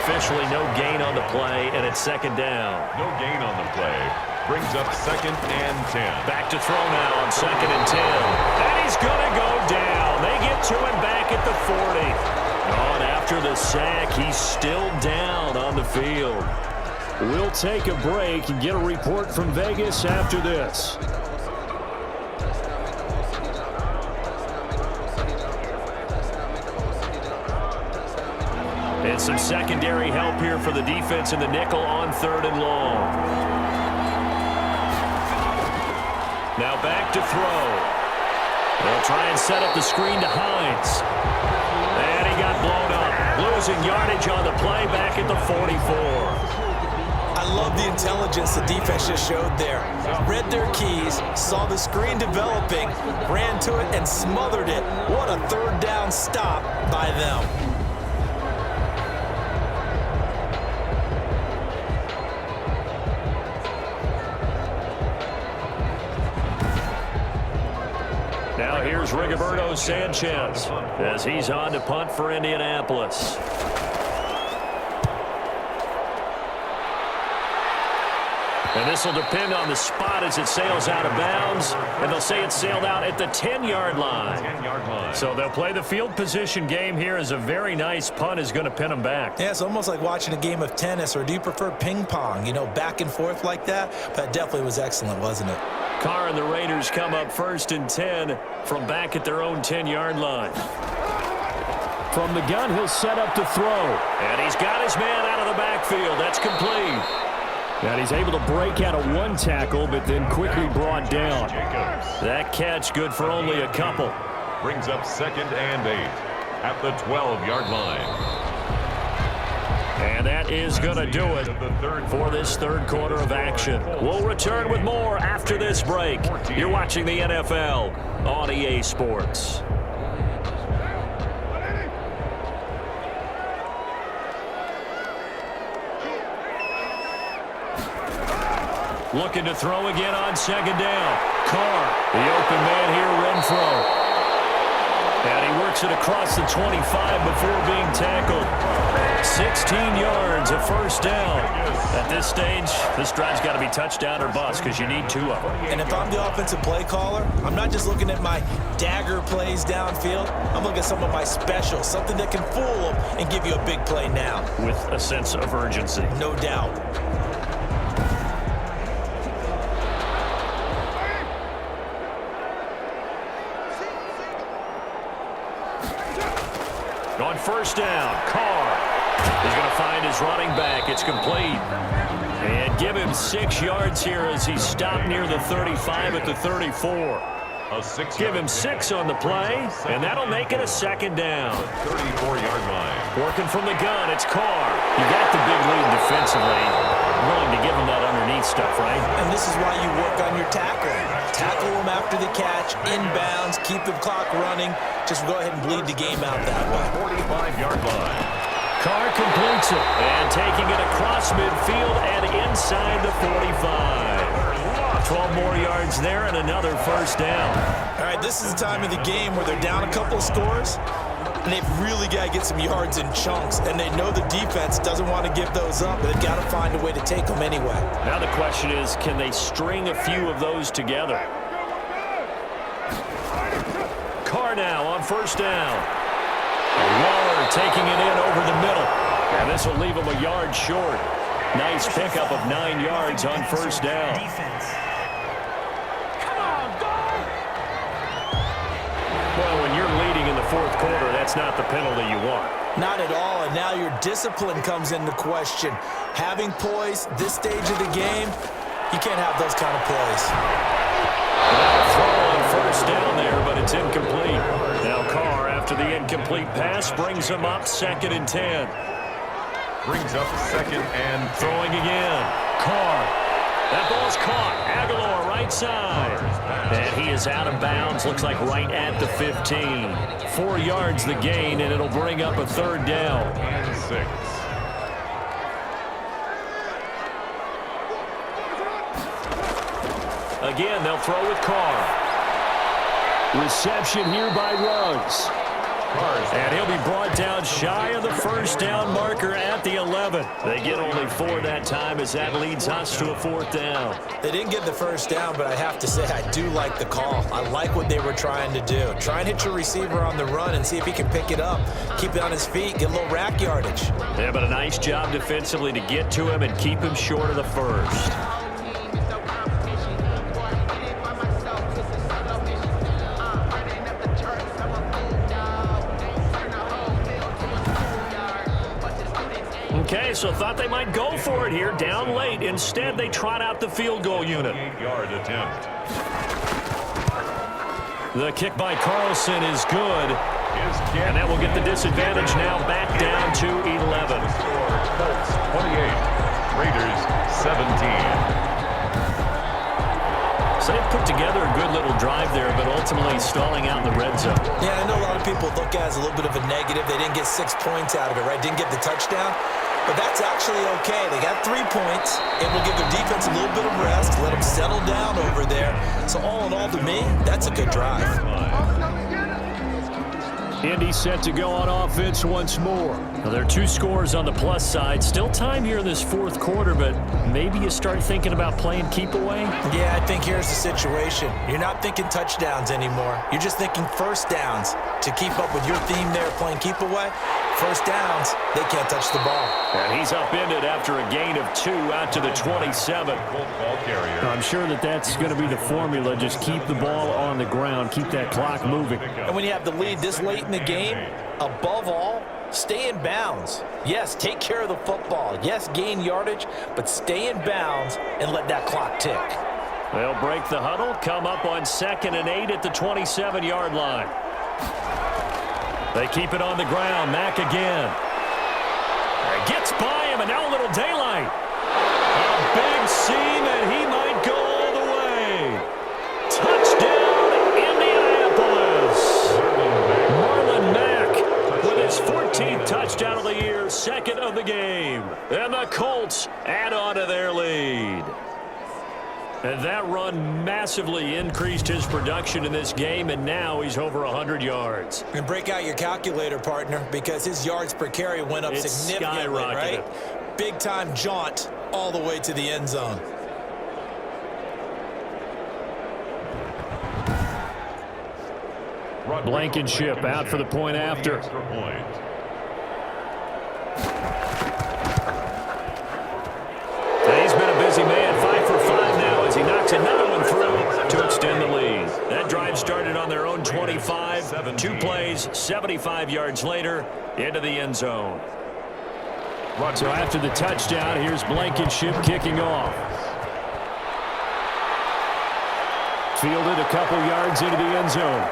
officially no gain on the play, and it's second down. No gain on the play. Brings up 2nd and 10. Back to throw now on 2nd and 10. And he's going to go down. They get to him back at the 40. And after the sack, he's still down on the field. We'll take a break and get a report from Vegas after this. And some secondary help here for the defense in the nickel on 3rd and long. Now back to throw. They'll try and set up the screen to Hines. And he got blown up. Losing yardage on the play back at the 44. I love the intelligence the defense just showed there. Read their keys, saw the screen developing, ran to it, and smothered it. What a 3rd down stop by them. Now here's Rigoberto Sanchez as he's on to punt for Indianapolis. And this will depend on the spot as it sails out of bounds. And they'll say it sailed out at the 10-yard line. So they'll play the field position game here as a very nice punt is going to pin them back. Yeah, it's almost like watching a game of tennis, or do you prefer ping pong? You know, back and forth like that? But it definitely was excellent, wasn't it? Carr and the Raiders come up 1st and 10 from back at their own 10-yard line. From the gun, he'll set up to throw. And he's got his man out of the backfield. That's complete. And he's able to break out of one tackle, but then quickly brought down. That catch good for only a couple. Brings up 2nd and 8 at the 12-yard line. And that is going to do it for this 3rd quarter of action. We'll return with more after this break. You're watching the NFL on EA Sports. Looking to throw again on 2nd down. Carr, the open man here, Renfro. And he works it across the 25 before being tackled. 16 yards, a 1st down. At this stage, this drive's got to be touchdown or bust because you need 2 of them. And if I'm the offensive play caller, I'm not just looking at my dagger plays downfield. I'm looking at some of my specials, something that can fool them and give you a big play now. With a sense of urgency. No doubt. On 1st down, Carr is going to find his running back. It's complete. And give him 6 yards here as he's stopped near the 35 at the 34. Give him 6 on the play, and that'll make it a 2nd down. 34-yard line. Working from the gun, it's Carr. You got the big lead defensively. Willing to give him that underneath stuff, right? And this is why you work on your tackling. Tackle them after the catch, inbounds, keep the clock running. Just go ahead and bleed the game out that way. 45-yard line. Carr completes it, and taking it across midfield and inside the 45. 12 more yards there and another 1st down. All right, this is the time of the game where they're down a couple of scores, and they've really got to get some yards in chunks, and they know the defense doesn't want to give those up, but they've got to find a way to take them anyway. Now the question is, can they string a few of those together? Carr now on 1st down. Waller taking it in over the middle, and this will leave him a yard short. Nice pickup of 9 yards on 1st down. Well, when you're leading in the 4th quarter, that's not the penalty you want. Not at all, and now your discipline comes into question. Having poise this stage of the game, you can't have those kind of plays. Throw on 1st down there, but it's incomplete. Now Carr, after the incomplete pass, brings him up 2nd and 10. Brings up 2nd and throwing again. Carr. That ball's caught. Aguilar right side. And he is out of bounds. Looks like right at the 15. 4 yards the gain, and it'll bring up a 3rd down. And 6. Again, they'll throw with Carr. Reception here by Ruggs. And he'll be brought down shy of the first down marker at the 11. They get only 4 that time as that leads us to a 4th down. They didn't get the first down, but I have to say I do like the call. I like what they were trying to do. Try and hit your receiver on the run and see if he can pick it up, keep it on his feet, get a little rack yardage. Yeah, but a nice job defensively to get to him and keep him short of the first. Okay, so thought they might go for it here, down late. Instead, they trot out the field goal unit. 8-yard attempt. The kick by Carlson is good. And that will get the disadvantage now back down to 11. Colts 28, Raiders 17. So they've put together a good little drive there, but ultimately stalling out in the red zone. Yeah, I know a lot of people look at it as a little bit of a negative. They didn't get 6 points out of it, right? Didn't get the touchdown. But that's actually okay. They got 3 points. It will give their defense a little bit of rest, let them settle down over there. So all in all, to me, that's a good drive. Indy set to go on offense once more. Now, there are 2 scores on the plus side. Still time here in this 4th quarter, but maybe you start thinking about playing keep away? Yeah, I think here's the situation. You're not thinking touchdowns anymore. You're just thinking first downs. To keep up with your theme there, playing keep away, first downs, they can't touch the ball. And he's upended after a gain of 2 out to the 27. I'm sure that's going to be the formula. Just keep the ball on the ground, keep that clock moving. And when you have the lead this late in the game, above all, stay in bounds. Yes, take care of the football. Yes, gain yardage, but stay in bounds and let that clock tick. They'll break the huddle, come up on 2nd and 8 at the 27-yard line. They keep it on the ground. Mack again. Gets by him, and now a little daylight. A big seam, and he might go all the way. Touchdown, Indianapolis. Marlon Mack with his 14th touchdown of the year, 2nd of the game. And the Colts add on to their lead. And that run massively increased his production in this game, and now he's over 100 yards. And break out your calculator, partner, because his yards per carry went up significantly, right? Big-time jaunt all the way to the end zone. Blankenship out for the point after. He's been a busy man, 5 for 5 now as he knocks another one through to extend the lead. That drive started on their own 25, 2 plays, 75 yards later, into the end zone. So after the touchdown, here's Blankenship kicking off. Fielded a couple yards into the end zone.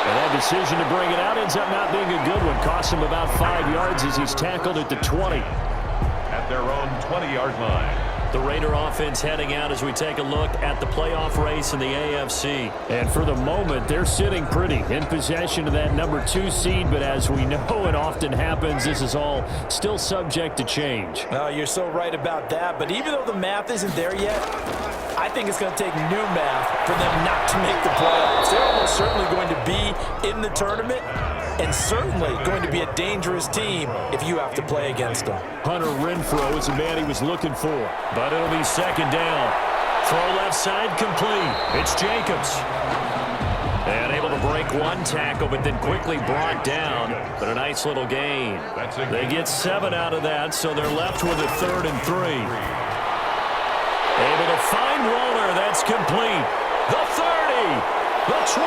And that decision to bring it out ends up not being a good one. Costs him about 5 yards as he's tackled at the 20. At their own 20-yard line. The Raider offense heading out as we take a look at the playoff race in the AFC. And for the moment, they're sitting pretty in possession of that number 2 seed. But as we know, it often happens, this is all still subject to change. No, you're so right about that. But even though the math isn't there yet, I think it's going to take new math for them not to make the playoffs. They're almost certainly going to be in the tournament and certainly going to be a dangerous team if you have to play against them. Hunter Renfrow is the man he was looking for, but it'll be 2nd down. Throw left side complete. It's Jacobs. And able to break 1 tackle, but then quickly brought down. But a nice little gain. They get 7 out of that, so they're left with a 3rd and 3. Able to find Waller. That's complete. The 30. The 20.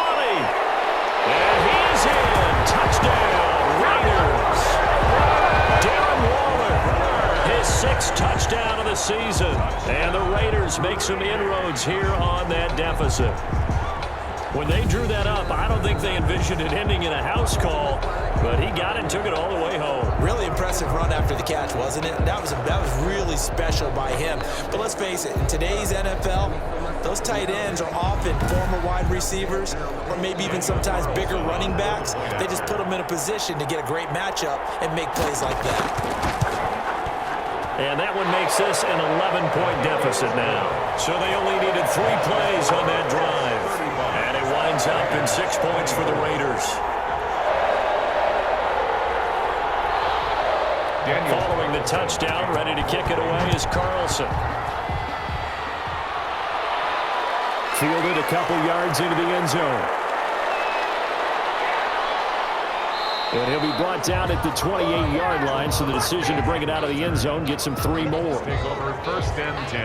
And he's in. Touchdown, Raiders. Darren Waller, his 6th touchdown of the season. And the Raiders make some inroads here on that deficit. When they drew that up, I don't think they envisioned it ending in a house call, but he got it and took it all the way home. Really impressive run after the catch, wasn't it? That was really special by him. But let's face it, in today's NFL, those tight ends are often former wide receivers or maybe even sometimes bigger running backs. They just put them in a position to get a great matchup and make plays like that. And that one makes this an 11-point deficit now. So they only needed 3 plays on that drive. And it winds up in 6 points for the Raiders. Following the touchdown, ready to kick it away is Carlson. Fielded a couple yards into the end zone. And he'll be brought down at the 28-yard line, so the decision to bring it out of the end zone gets him 3 more. Take over 1st and 10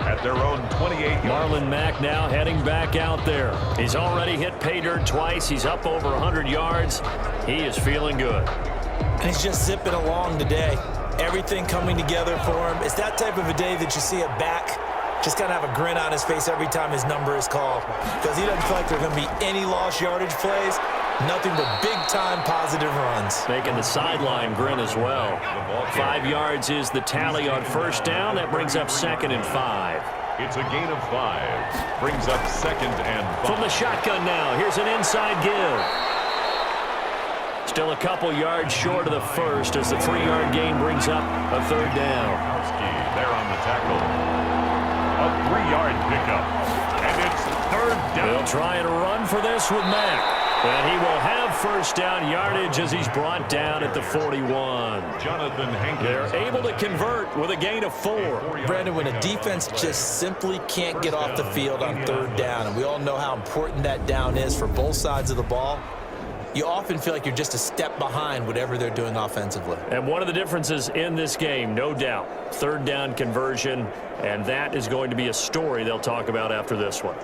at their own 28. Marlon Mack now heading back out there. He's already hit pay dirt twice. He's up over 100 yards. He is feeling good. And he's just zipping along today. Everything coming together for him. It's that type of a day that you see a back just kind of have a grin on his face every time his number is called, because he doesn't feel like there are going to be any lost yardage plays. Nothing but big-time positive runs. Making the sideline grin as well. 5 yards is the tally on 1st down. That brings up 2nd and 5. It's a gain of 5. Brings up 2nd and 5. From the shotgun now, here's an inside give. Still a couple yards short of the first as the 3-yard gain brings up a 3rd down. There on the tackle. A 3-yard pickup. And it's 3rd down. They'll try and run for this with Mack. And he will have 1st down yardage as he's brought down at the 41. Jonathan Hankins. They're able to convert with a gain of 4. Brandon, when a defense just simply can't get off the field on 3rd down, and we all know how important that down is for both sides of the ball, you often feel like you're just a step behind whatever they're doing offensively. And one of the differences in this game, no doubt, 3rd down conversion, and that is going to be a story they'll talk about after this one.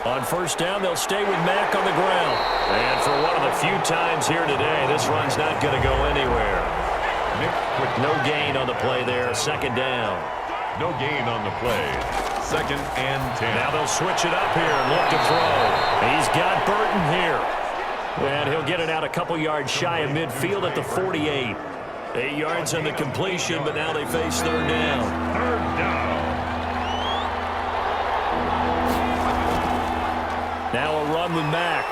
On 1st down, they'll stay with Mack on the ground. And for one of the few times here today, this run's not going to go anywhere. No gain on the play there. 2nd down. No gain on the play. 2nd and 10. Now they'll switch it up here and look to throw. He's got Burton here. And he'll get it out a couple yards shy of midfield at the 48. 8 yards on the completion, but now they face 3rd down. 3rd down. Now a run with Mack.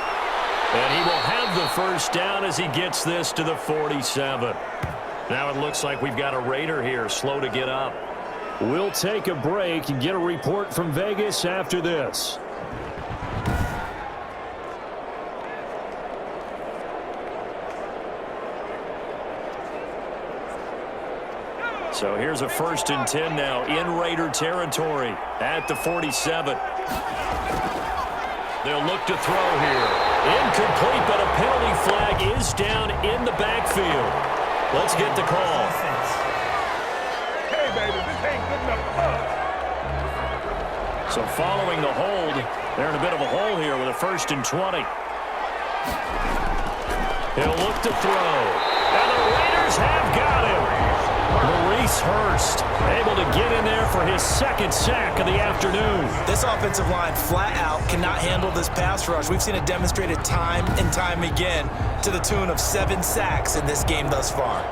And he will have the 1st down as he gets this to the 47. Now it looks like we've got a Raider here, slow to get up. We'll take a break and get a report from Vegas after this. So here's a 1st and 10 now in Raider territory at the 47. They'll look to throw here. Incomplete, but a penalty flag is down in the backfield. Let's get the call. Hey, baby, this ain't good enough for us. So following the hold, they're in a bit of a hole here with a 1st and 20. He'll look to throw. And the Raiders have got him. Maurice Hurst able to get in there for his 2nd sack of the afternoon. This offensive line flat out cannot handle this pass rush. We've seen it demonstrated time and time again to the tune of 7 sacks in this game thus far.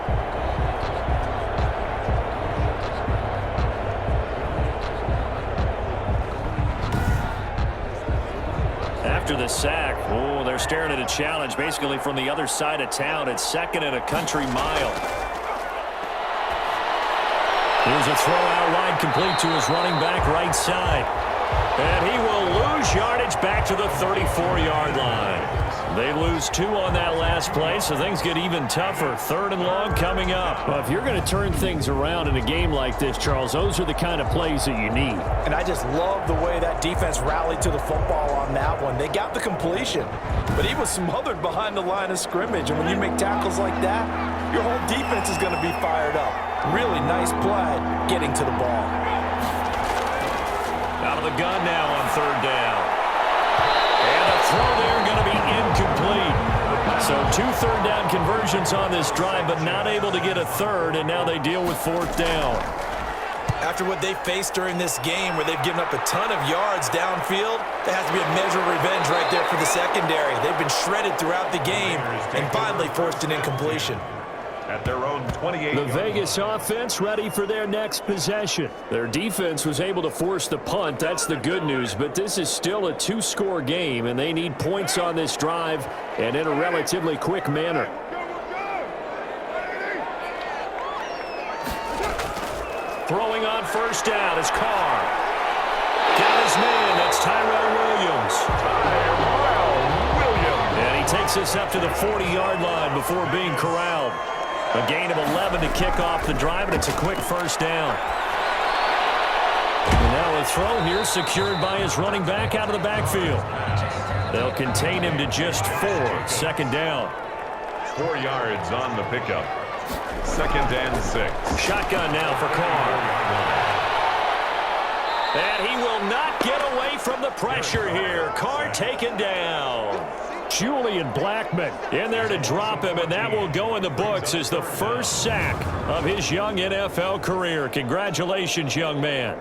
After the sack, they're staring at a challenge basically from the other side of town. It's 2nd and a country mile. Here's a throw out wide, complete to his running back right side. And he will lose yardage back to the 34-yard line. They lose 2 on that last play, so things get even tougher. 3rd and long coming up. Well, if you're going to turn things around in a game like this, Charles, those are the kind of plays that you need. And I just love the way that defense rallied to the football on that one. They got the completion, but he was smothered behind the line of scrimmage. And when you make tackles like that, your whole defense is going to be fired up. Really nice play getting to the ball. Out of the gun now on 3rd down. And the throw there going to be incomplete. So 2 3rd down conversions on this drive, but not able to get a 3rd, and now they deal with 4th down. After what they faced during this game where they've given up a ton of yards downfield, there has to be a measure of revenge right there for the secondary. They've been shredded throughout the game and finally forced an incompletion. At their own 28. The Vegas offense ready for their next possession. Their defense was able to force the punt. That's the good news, but this is still a 2-score game, and they need points on this drive and in a relatively quick manner. Throwing on first down as Carr. Got his man. That's Tyrell Williams. And he takes us up to the 40-yard line before being corralled. A gain of 11 to kick off the drive, and it's a quick first down. And now a throw here secured by his running back out of the backfield. They'll contain him to just 4. Second down. 4 yards on the pickup. 2nd and 6. Shotgun now for Carr. And he will not get away from the pressure here. Carr taken down. Julian Blackman in there to drop him, and that will go in the books as the first sack of his young NFL career. Congratulations, young man.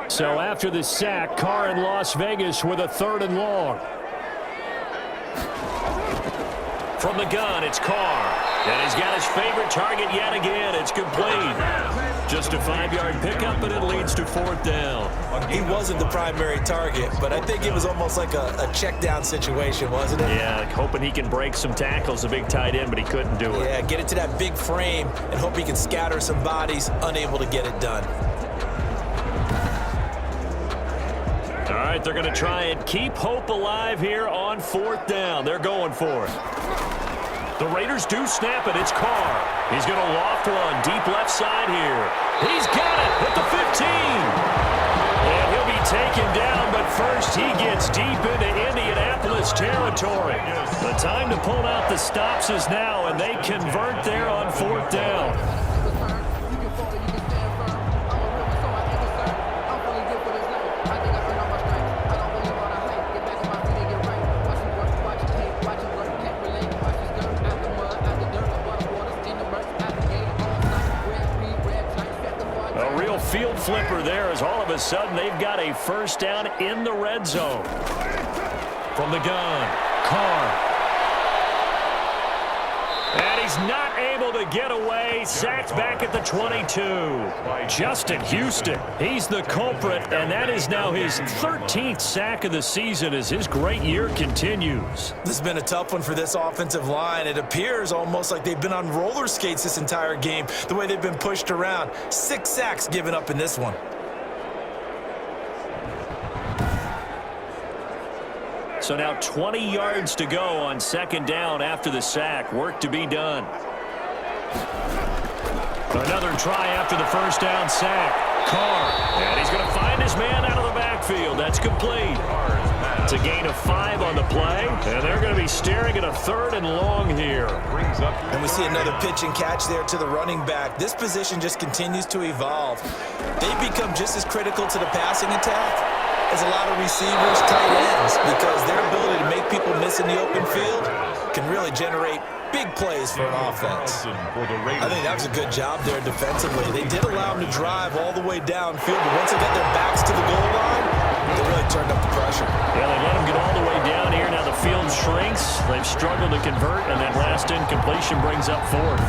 So after the sack, Carr in Las Vegas with a 3rd and long. From the gun, it's Carr. And he's got his favorite target yet again. It's complete. Just a 5-yard pickup, but it leads to 4th down. He wasn't the primary target, but I think it was almost like a check down situation, wasn't it? Yeah, hoping he can break some tackles, a big tight end, but he couldn't do it. Yeah, get it to that big frame and hope he can scatter some bodies, unable to get it done. All right, they're going to try and keep hope alive here on 4th down. They're going for it. The Raiders do snap it. It's Carr. He's going to loft one deep left side here. He's got it at the 15. And he'll be taken down, but first he gets deep into Indianapolis territory. The time to pull out the stops is now, and they convert there on 4th down. Field flipper there as all of a sudden they've got a first down in the red zone. From the gun, Carr. And he's not able to get away. Sacked back at the 22. Justin Houston, he's the culprit, and that is now his 13th sack of the season as his great year continues. This has been a tough one for this offensive line. It appears almost like they've been on roller skates this entire game, the way they've been pushed around. 6 sacks given up in this one. So now 20 yards to go on 2nd down after the sack. Work to be done. Another try after the first down sack. Carr. And he's going to find his man out of the backfield. That's complete. It's a gain of 5 on the play. And they're going to be staring at a 3rd and long here. And we see another pitch and catch there to the running back. This position just continues to evolve. They become just as critical to the passing attack as a lot of receivers, tight ends, because their ability to make people miss in the open field can really generate big plays for an offense. I think that was a good job there defensively. They did allow them to drive all the way downfield, but once they got their backs to the goal line, they really turned up the pressure. Yeah, they let them get all the way down here. Now the field shrinks. They've struggled to convert, and that last incompletion brings up 4th.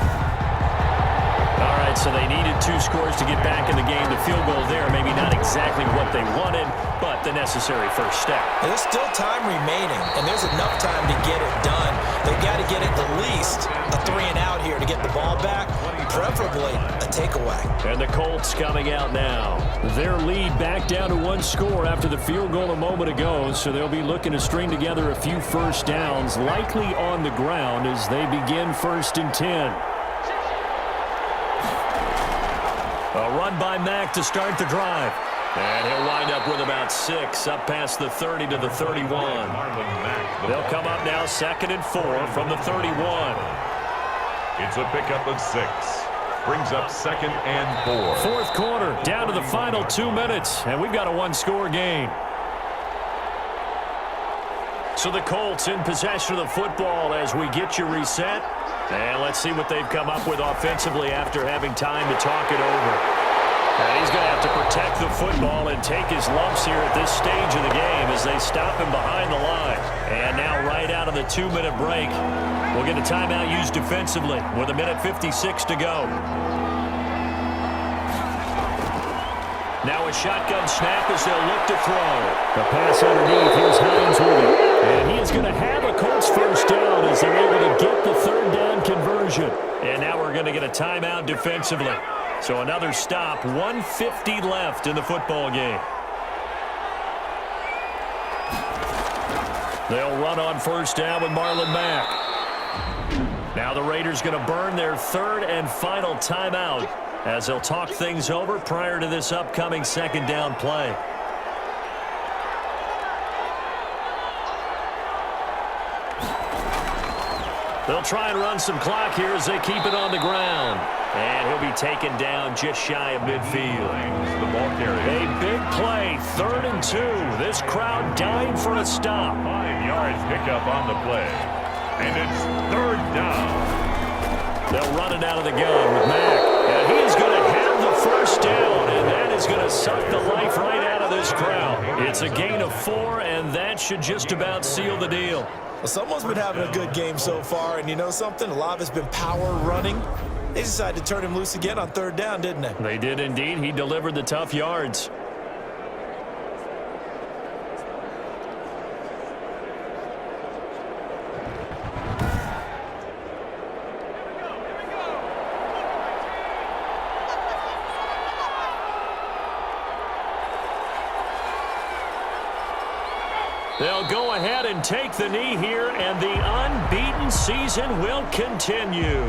All right, so they needed 2 scores to get back in the game. The field goal there, maybe not exactly what they wanted, but the necessary first step. And there's still time remaining, and there's enough time to get it done. They've got to get at the least a 3 and out here to get the ball back, preferably a takeaway. And the Colts coming out now. Their lead back down to 1 score after the field goal a moment ago, so they'll be looking to string together a few first downs, likely on the ground as they begin 1st and 10. A run by Mack to start the drive. And he'll wind up with about 6 up past the 30 to the 31. They'll come up now 2nd and 4 from the 31. It's a pickup of 6. Brings up 2nd and 4. 4th quarter, down to the final 2 minutes, and we've got a 1-score game. So the Colts in possession of the football as we get you reset. And let's see what they've come up with offensively after having time to talk it over. And he's going to have to protect the football and take his lumps here at this stage of the game as they stop him behind the line. And now right out of the 2-minute break, we'll get a timeout used defensively with 1:56 to go. Now a shotgun snap as they'll look to throw. The pass underneath. Here's Hines with it. And he is going to have a Colts first down as they're able to get the third down conversion. And now we're going to get a timeout defensively. So another stop. 1:50 left in the football game. They'll run on first down with Marlon Mack. Now the Raiders going to burn their third and final timeout as they'll talk things over prior to this upcoming second down play. They'll try and run some clock here as they keep it on the ground. And he'll be taken down just shy of midfield. The ball carrier. A big play, 3rd and 2. This crowd dying for a stop. 5 yards pickup on the play. And it's 3rd down. They'll run it out of the gun with Mack. And he is going to have the first down, and that is going to suck the life right out of this crowd. It's a gain of 4, and that should just about seal the deal. Well, someone's been having a good game so far, and you know something? A lot of it's been power running. They decided to turn him loose again on 3rd down, didn't they? They did indeed. He delivered the tough yards. They'll go ahead and take the knee here, and the unbeaten season will continue.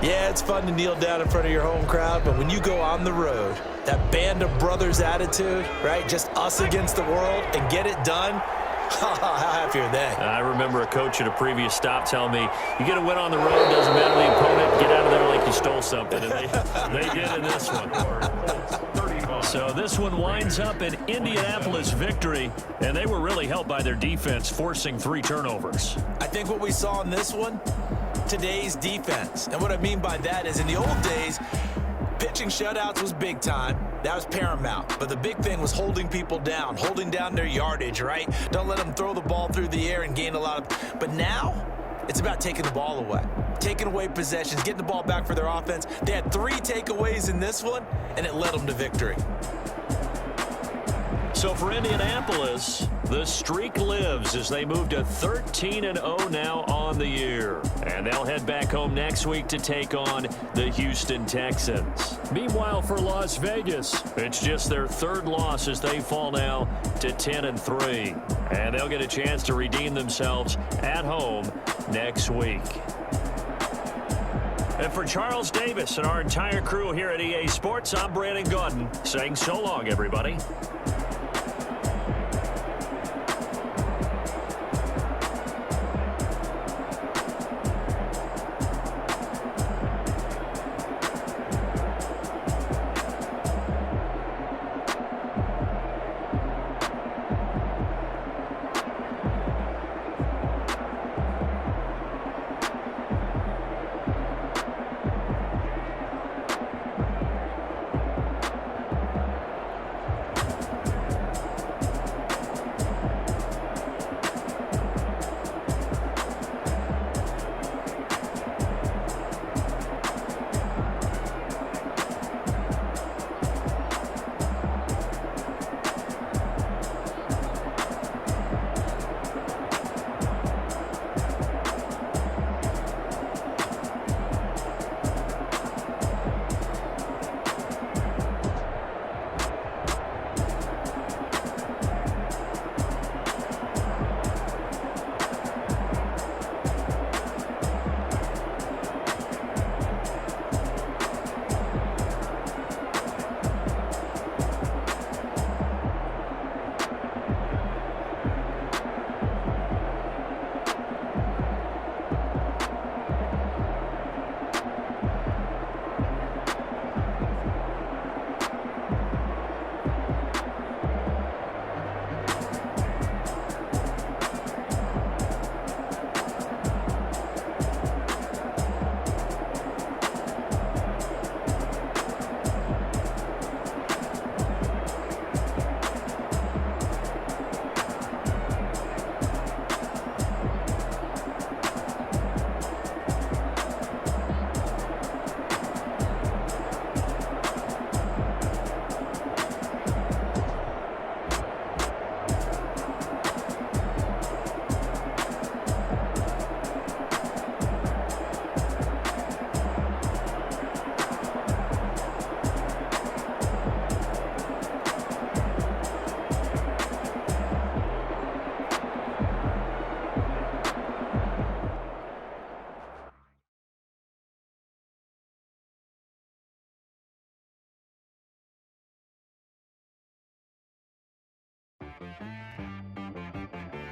Yeah, it's fun to kneel down in front of your home crowd, but when you go on the road, that band of brothers attitude, right? Just us against the world and get it done. How happy are they? I remember a coach at a previous stop telling me, you get a win on the road, doesn't matter the opponent, get out of there like you stole something. And they did in this one. So this one winds up an Indianapolis victory, and they were really helped by their defense, forcing 3 turnovers. I think what we saw in this one, today's defense. And what I mean by that is in the old days, pitching shutouts was big time. That was paramount. But the big thing was holding people down, holding down their yardage, right? Don't let them throw the ball through the air and gain a lot of... But now, it's about taking the ball away. Taking away possessions, getting the ball back for their offense. They had 3 takeaways in this one, and it led them to victory. So for Indianapolis, the streak lives as they move to 13-0 now on the year. And they'll head back home next week to take on the Houston Texans. Meanwhile, for Las Vegas, it's just their 3rd loss as they fall now to 10-3. And they'll get a chance to redeem themselves at home next week. And for Charles Davis and our entire crew here at EA Sports, I'm Brandon Gaudin saying so long, everybody.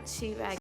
Teabag.